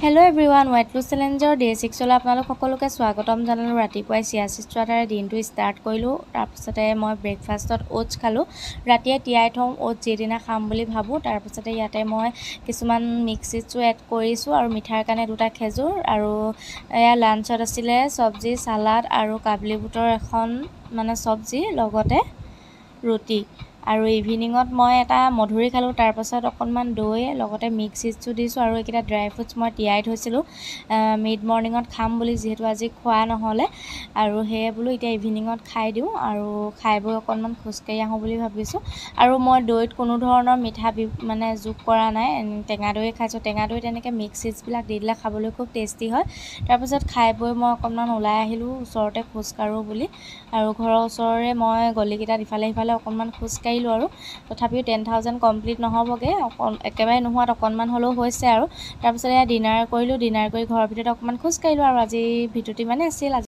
Hello' everyone, weight loss চেলেঞ্জৰ day 6 আপোনালোক সকলোকে স্বাগতম জনালোঁ। ৰাতিপুৱাই চিয়াচিড ৱাটাৰে দিনটো ষ্টাৰ্ট কৰিলোঁ। তাৰপিছতে মই ব্ৰেকফাষ্টত অ'টছ খালোঁ। ৰাতিয়ে তিয়াই থওঁ, অ'টছ যিদিনা খাম বুলি ভাবোঁ। তাৰপিছতে ইয়াতে মই কিছুমান মিক্সিছো এড কৰিছোঁ আৰু মিঠাৰ কাৰণে 2টা খেজুৰ, আৰু এয়া লাঞ্চত আছিলে চব্জি, চালাড আৰু কাবলি বুটৰ এখন চব্জি, লগতে ৰুটি। আৰু ইভিনিঙত মই এটা মধুৰি খালোঁ। তাৰপাছত অকণমান দৈ, লগতে মিক্সিছো দিছোঁ, আৰু এইকেইটা ড্ৰাই ফ্ৰুটছ মই তিয়াই থৈছিলোঁ মিড মৰ্ণিঙত খাম বুলি, যিহেতু আজি খোৱা নহ'লে, আৰু সেয়ে বোলো এতিয়া ইভিনিঙত খাই দিওঁ, আৰু খাই বৈ অকণমান খোজকাঢ়ি আহোঁ বুলি ভাবিছোঁ। আৰু মই দৈত কোনো ধৰণৰ মিঠা যোগ কৰা নাই, টেঙা দৈয়ে খাইছোঁ। টেঙা দৈত এনেকৈ মিক্সিছবিলাক দি দিলে খাবলৈ খুব টেষ্টি হয়। তাৰপিছত খাই বৈ মই অকণমান ওলাই আহিলোঁ, ওচৰতে খোজকাঢ়োঁ বুলি, আৰু ঘৰৰ ওচৰৰে মই গলিকেইটাত ইফালে সিফালে অকণমান খোজকাঢ়িলোঁ। আৰু তথাপিও 10,000 কমপ্লিট নহ'বগৈ, একেবাৰে নোহোৱাত অকণমান হ'লেও হৈছে। আৰু তাৰপিছত এয়া ডিনাৰ কৰিলোঁ। ডিনাৰ কৰি ঘৰৰ ভিতৰত অকণমান খোজকাঢ়িলোঁ, আৰু আজি ভিডিঅ'টো ইমানেই আছিল।